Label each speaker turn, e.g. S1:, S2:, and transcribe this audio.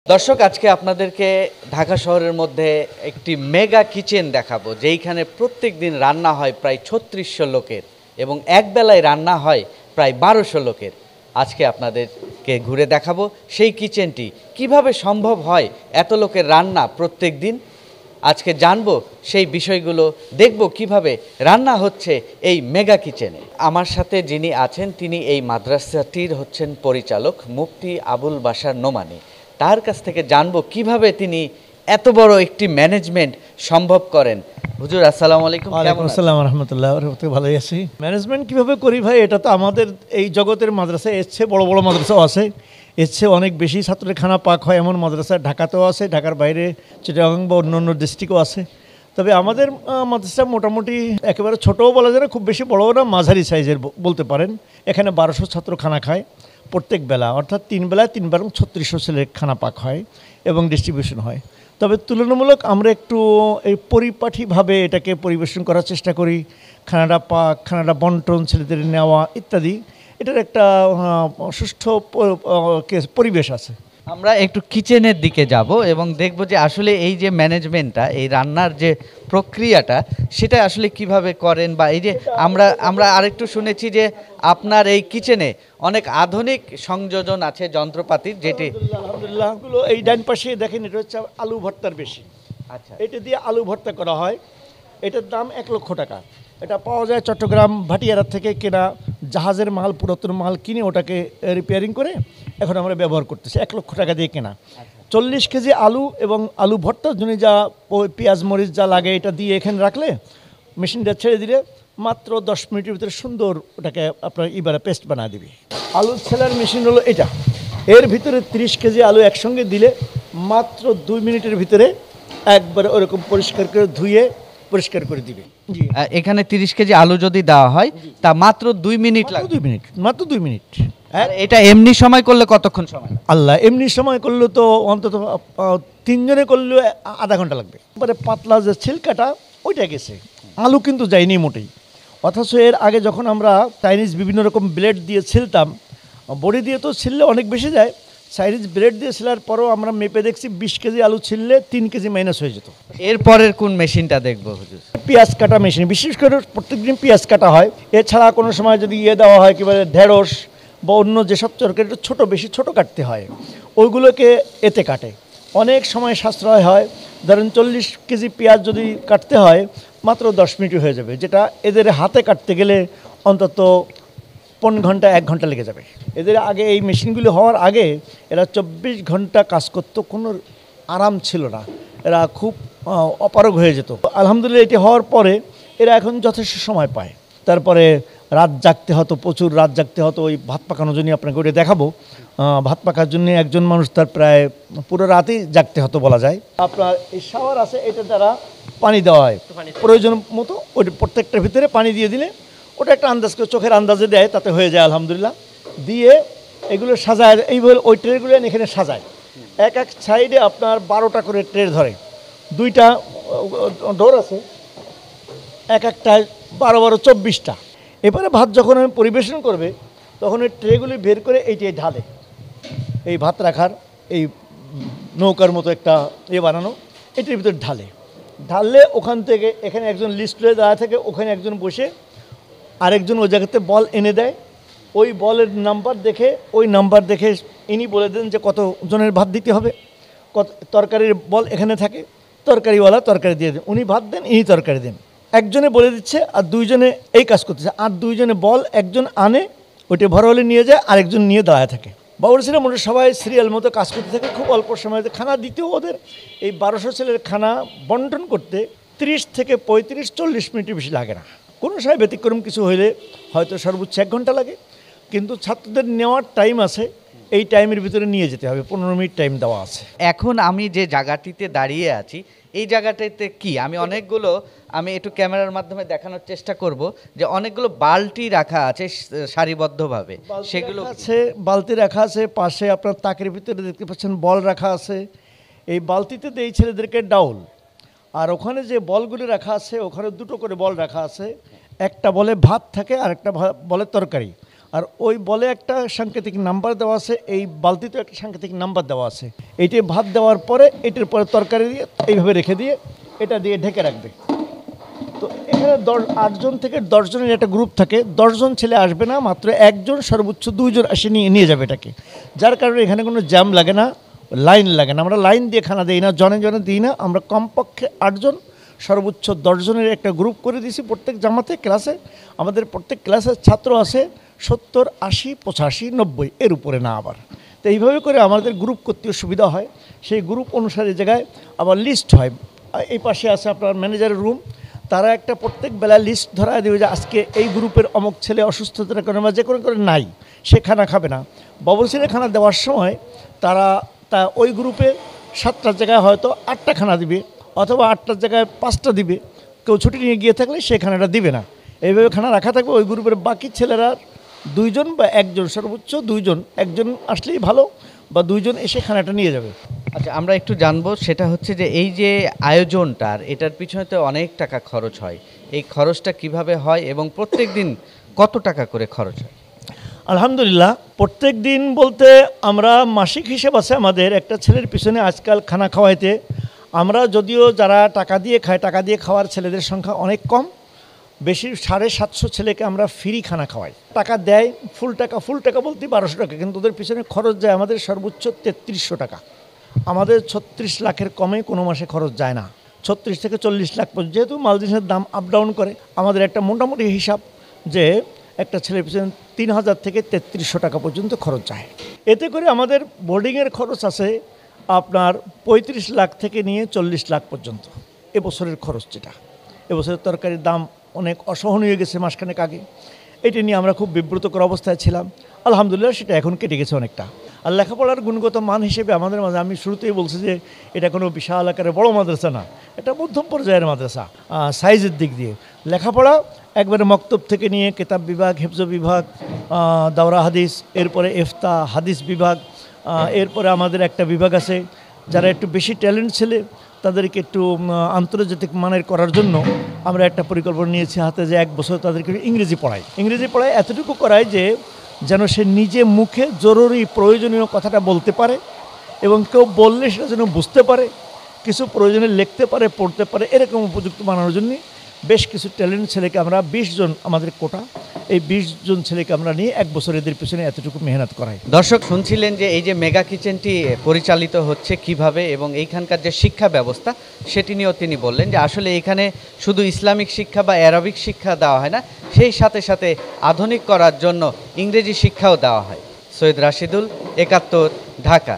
S1: দর্শক, আজকে আপনাদেরকে ঢাকা শহরের মধ্যে একটি মেগা কিচেন দেখাবো, যেইখানে প্রত্যেক দিন রান্না হয় প্রায় ৩৬০০ লোকের এবং একবেলায় রান্না হয় প্রায় ১২০০ লোকের। আজকে আপনাদেরকে ঘুরে দেখাবো সেই কিচেনটি কিভাবে সম্ভব হয় এত লোকের রান্না প্রত্যেক দিন। আজকে জানবো সেই বিষয়গুলো, দেখব কিভাবে রান্না হচ্ছে এই মেগা কিচেনে। আমার সাথে যিনি আছেন তিনি এই মাদ্রাসাটির হচ্ছেন পরিচালক মুফতি আবুল বাশার নোমানী। তার কাছ থেকে জানবো কিভাবে তিনি এত বড় একটি ম্যানেজমেন্ট সম্ভব করেন। হুজুর, আসসালামু আলাইকুম।
S2: ওয়ালাইকুম আসসালাম রাহমাতুল্লাহ। ভালোই আছি। ম্যানেজমেন্ট কীভাবে করি ভাই, এটা তো আমাদের এই জগতের মাদ্রাসায় এর চেয়ে বড় বড় মাদ্রাসাও আছে, এর চেয়ে অনেক বেশি ছাত্রের খানা পাক হয় এমন মাদ্রাসা ঢাকাতেও আছে, ঢাকার বাইরে চিটাগাং বা অন্য অন্য ডিস্ট্রিক্টও আছে। তবে আমাদের মাদ্রাসা মোটামুটি একেবারে ছোটও বলা যায় না, খুব বেশি বড়ও না, মাঝারি সাইজের বলতে পারেন। এখানে ১২০০ ছাত্র খানা খায় প্রত্যেক বেলা, অর্থাৎ ৩ বেলায় ৩ বার ৩৬০০ ছেলের খানা পাক হয় এবং ডিস্ট্রিবিউশন হয়। তবে তুলনামূলক আমরা একটু এই পরিপাঠিভাবে এটাকে পরিবেশন করার চেষ্টা করি। খানাটা পাক, খানাটা বন্টন, ছেলেদের নেওয়া ইত্যাদি, এটার একটা সুষ্ঠু পরিবেশ আছে।
S1: আমরা একটু কিচেনের দিকে যাব এবং দেখব যে আসলে এই যে ম্যানেজমেন্টটা, এই রান্নার যে প্রক্রিয়াটা, সেটা আসলে কিভাবে করেন। বা এই যে আমরা আরেকটু শুনেছি যে আপনার এই কিচেনে অনেক আধুনিক সংযোজন আছে যন্ত্রপাতির, যেটি
S2: আলহামদুলিল্লাহ এই ডান পাশে দেখেন, এটা হচ্ছে আলু ভর্তার বেশি।
S1: আচ্ছা,
S2: এটা দিয়ে আলু ভর্তা করা হয়। এটার দাম ১,০০,০০০ টাকা। এটা পাওয়া যায় চট্টগ্রাম ভাটিয়ারা থেকে কেনা জাহাজের মাল, পুরাতন মাল কিনে ওটাকে রিপেয়ারিং করে এখন আমরা ব্যবহার করতেছি। ১,০০,০০০ টাকা দিয়ে কেনা। ৪০ কেজি আলু এবং আলু ভর্তার জন্য যা পেঁয়াজ মরিচ যা লাগে, এটা দিয়ে এখানে রাখলে মেশিনটা ছেড়ে দিলে মাত্র ১০ মিনিটের ভিতরে সুন্দর ওটাকে আপনার পেস্ট বানিয়ে দিবে। আলু ছেলার মেশিন হলো এটা। এর ভিতরে ৩০ কেজি আলু একসঙ্গে দিলে মাত্র ২ মিনিটের ভিতরে একবারে ওরকম পরিষ্কার করে ধুয়ে পরিষ্কার করে দিবে।
S1: এখানে ৩০ কেজি আলু যদি দেওয়া হয় তা মাত্র ২ মিনিট লাগে।
S2: ২ মিনিট, মাত্র ২ মিনিট।
S1: আর এটা এমনি সময় করলে কতক্ষণ সময়?
S2: আল্লাহ, এমনি সময় করলে তো অন্তত ৩ জনে করলেও আধা ঘন্টা লাগবে। এবারে পাতলা যে ছিলকাটা ওইটা গেছে, আলু কিন্তু যায়নি মোটেই। অথচ এর আগে যখন আমরা চাইনিজ বিভিন্ন রকম ব্লেড দিয়ে ছিলতাম, বড়ি দিয়ে তো ছিললে অনেক বেশি যায়, চাইনিজ ব্লেড দিয়ে ছিলার পরও আমরা মেপে দেখছি ২০ কেজি আলু ছিললে ৩ কেজি মাইনাস হয়ে যেত।
S1: এরপরের কোন মেশিনটা দেখবো হুজুর?
S2: পেঁয়াজ কাটা মেশিন, বিশেষ করে প্রত্যেকদিন পেঁয়াজ কাটা হয়। এছাড়া কোনো সময় যদি দেওয়া হয় কি বলে ঢেঁড়স বা অন্য যেসব তরকারি ছোটো, বেশি ছোটো কাটতে হয়, ওইগুলোকে এতে কাটে। অনেক সময় সাশ্রয় হয়। ধরেন ৪০ কেজি পেঁয়াজ যদি কাটতে হয় মাত্র ১০ মিনিট হয়ে যাবে, যেটা এদের হাতে কাটতে গেলে অন্তত ৫ ঘন্টা ১ ঘন্টা লেগে যাবে। এদের আগে এই মেশিনগুলি হওয়ার আগে এরা ২৪ ঘন্টা কাজ করতো, কোনো আরাম ছিল না, এরা খুব অপারগ হয়ে যেত। আলহামদুলিল্লাহ এটি হওয়ার পরে এরা এখন যথেষ্ট সময় পায়। তারপরে রাত জাগতে হতো, প্রচুর রাত জাগতে হতো ওই ভাত পাকানোর জন্য। আপনাকে ওটা দেখাবো। ভাত পাকার জন্য একজন মানুষ তার প্রায় পুরো রাতেই জাগতে হতো বলা যায়। আপনার এই শাওয়ার আছে, এটার দ্বারা পানি দেওয়া হয় প্রয়োজন মতো। ওই প্রত্যেকটার ভিতরে পানি দিয়ে দিলে ওটা একটা আন্দাজ করে চোখের আন্দাজে দেয়, তাতে হয়ে যায় আলহামদুলিল্লাহ। দিয়ে এগুলো সাজায়, এইভাবে ওই ট্রেগুলো এখানে সাজায়। এক এক সাইডে আপনার ১২টা করে ট্রে ধরে, ২টা ডোর আছে, এক একটায় ১২ ২৪টা। এবারে ভাত যখন আমি পরিবেশন করবে তখন এই ট্রেগুলি বের করে এইটাই ঢালে। এই ভাত রাখার এই নৌকার মতো একটা বানানো, এটির ভিতরে ঢাললে ওখান থেকে এখানে একজন লিস্ট হয়ে দাঁড়া থাকে, ওখানে একজন বসে আরেকজন ওই জায়গাতে বল এনে দেয়। ওই বলের নাম্বার দেখে ইনি বলে দেন যে কত জনের ভাত দিতে হবে। কত তরকারির বল এখানে থাকে, তরকারিওয়ালা তরকারি দিয়ে দেন, উনি ভাত দেন, ইনি তরকারি দেন। একজনে বলে দিচ্ছে আর ২ জনে এই কাজ করতেছে, আর ২ জনে বল একজন আনে, ওইটা ভরা হলে নিয়ে যায়, আরেকজন নিয়ে দাঁড়ায় থাকে। বাবুর ছেলে মোটে সবাই সিরিয়াল মতো কাজ করতে থাকে। খুব অল্প সময়তে খানা দিতেও ওদের এই ১২০০ ছেলের খানা বন্টন করতে ৩০ থেকে ৩৫-৪০ মিনিটের বেশি লাগে না। কোনো সময় ব্যতিক্রম কিছু হইলে হয়তো সর্বোচ্চ ১ ঘন্টা লাগে, কিন্তু ছাত্রদের নেওয়ার টাইম আছে, এই টাইমের ভিতরে নিয়ে যেতে হবে, ১৫ মিনিট টাইম দেওয়া আছে।
S1: এখন আমি যে জায়গাটিতে দাঁড়িয়ে আছি, এই জায়গাটাতে কি আমি একটু ক্যামেরার মাধ্যমে দেখানোর চেষ্টা করব যে অনেকগুলো বালতি রাখা আছে সারিবদ্ধভাবে, সেগুলো
S2: আছে, বালতি রাখা আছে। পাশে আপনার তাকের ভিতরে দেখতে পাচ্ছেন বল রাখা আছে। এই বালতিতে এই ছেলেদেরকে ডাউল, আর ওখানে যে বলগুলি রাখা আছে ওখানে ২টো করে বল রাখা আছে। একটা বলে ভাত থাকে আর একটা বলে তরকারি। আর ওই বলে একটা সাংকেতিক নাম্বার দেওয়া আছে, এই বালতিতে একটা সাংকেতিক নাম্বার দেওয়া আছে। এইটি ভাত দেওয়ার পরে এটির পরে তরকারি দিয়ে এইভাবে রেখে দিয়ে এটা দিয়ে ঢেকে রাখবে। তো এখানে 8জন থেকে 10 জনের একটা গ্রুপ থাকে। 10 জন ছেলে আসবে না, মাত্র একজন সর্বোচ্চ 2 জন এসে নিয়ে যাবে এটাকে। যার কারণে এখানে কোনো জ্যাম লাগে না, লাইন লাগে না। আমরা লাইন দিয়ে খানা দিই না, জনে জনে দিই না। আমরা কমপক্ষে 8 জন সর্বোচ্চ 10 জনের একটা গ্রুপ করে দিয়েছি প্রত্যেক জামাতে ক্লাসে। আমাদের প্রত্যেক ক্লাসের ছাত্র আছে 70, 80, 85, 90 এর উপরে না। আবার তো এইভাবে করে আমাদের গ্রুপ করতেও সুবিধা হয়। সেই গ্রুপ অনুসারে জায়গায় আবার লিস্ট হয়। এই পাশে আছে আপনার ম্যানেজারের রুম, তারা একটা প্রত্যেক বেলা লিস্ট ধরায় দেবে যে আজকে এই গ্রুপের অমুক ছেলে অসুস্থতার কারণে বা যে কোনো করে নাই, সে খানা খাবে না। বাবুর্চিরা খানা দেওয়ার সময় তারা ওই গ্রুপে 7টার জায়গায় হয়তো 8টা খানা দিবে, অথবা 8টার জায়গায় 5টা দিবে। কেউ ছুটি নিয়ে গিয়ে থাকলে সে খানাটা দিবে না। এইভাবে খানা রাখা থাকবে। ওই গ্রুপের বাকি ছেলেরা 2 জন বা 1 জন, সর্বোচ্চ 2 জন, 1 জন আসলেই ভালো, বা 2 জন এসে খানাটা নিয়ে যাবে।
S1: আচ্ছা, আমরা একটু জানবো, সেটা হচ্ছে যে এই যে আয়োজনটার, এটার পিছনে তো অনেক টাকা খরচ হয়। এই খরচটা কিভাবে হয় এবং প্রত্যেক দিন কত টাকা করে খরচ হয়?
S2: আলহামদুলিল্লাহ, প্রত্যেক দিন বলতে আমরা মাসিক হিসেব আছে আমাদের একটা ছেলের পিছনে আজকাল খানা খাওয়াইতে। আমরা যদিও যারা টাকা দিয়ে খায়, টাকা দিয়ে খাওয়ার ছেলেদের সংখ্যা অনেক কম। বেশি 750 ছেলেকে আমরা ফ্রি খানা খাওয়াই। টাকা দেয় ফুল টাকা বলতে 1200 টাকা, কিন্তু ওদের পিছনে খরচ যায় আমাদের সর্বোচ্চ 3300 টাকা। আমাদের 36 লাখের কমে কোনো মাসে খরচ যায় না। 36 থেকে 40 লাখ পর্যন্ত, যেহেতু মাল জিনিসের দাম আপ ডাউন করে, আমাদের একটা মোটামুটি হিসাব যে একটা ছেলের পিছনে 3000 থেকে 3300 টাকা পর্যন্ত খরচ যায়। এতে করে আমাদের বোর্ডিংয়ের খরচ আছে আপনার 35 লাখ থেকে নিয়ে 40 লাখ পর্যন্ত এবছরের খরচ। যেটা এবছরের তরকারির দাম অনেক অসহনীয় গেছে মাসখানেক আগে, এটি নিয়ে আমরা খুব বিব্রতকর অবস্থায় ছিলাম। আলহামদুলিল্লাহ সেটা এখন কেটে গেছে অনেকটা। আর লেখাপড়ার গুণগত মান হিসেবে আমাদের মাঝে, আমি শুরুতেই বলছি যে এটা কোনো বিশাল আকারে বড় মাদ্রাসা না, এটা মধ্যম পর্যায়ের মাদ্রাসা সাইজের দিক দিয়ে। লেখাপড়া একবারে মক্তব থেকে নিয়ে কিতাব বিভাগ, হেফজ বিভাগ, দাওরা হাদিস, এরপরে ইফতা হাদিস বিভাগ, এরপরে আমাদের একটা বিভাগ আছে যারা একটু বেশি ট্যালেন্ট ছেলে, তাদেরকে একটু আন্তর্জাতিক মানের করার জন্য আমরা একটা পরিকল্পনা নিয়েছি হাতে, যে 1 বছর তাদেরকে ইংরেজি পড়ায় এতটুকু করায় যে যেন সে নিজে মুখে জরুরি প্রয়োজনীয় কথাটা বলতে পারে, এবং কেউ বললে সেটা যেন বুঝতে পারে, কিছু প্রয়োজনে লিখতে পারে, পড়তে পারে, এরকম উপযুক্ত বানানোর জন্য বেশ কিছু ট্যালেন্ট ছেলেকে আমরা 20 জন আমাদের কোটা, এই 20 জন ছেলেকে আমরা নিয়ে 1 বছর এদের পিছনে এতটুকু মেহনত করাই।
S1: দর্শক শুনছিলেন যে এই যে মেগা কিচেনটি পরিচালিত হচ্ছে কিভাবে, এবং এইখানকার যে শিক্ষা ব্যবস্থা সেটি নিয়েও তিনি বললেন যে আসলে এখানে শুধু ইসলামিক শিক্ষা বা অ্যারাবিক শিক্ষা দেওয়া হয় না, সেই সাথে সাথে আধুনিক করার জন্য ইংরেজি শিক্ষাও দেওয়া হয়। সৈয়দ রাশিদুল, 71, ঢাকা।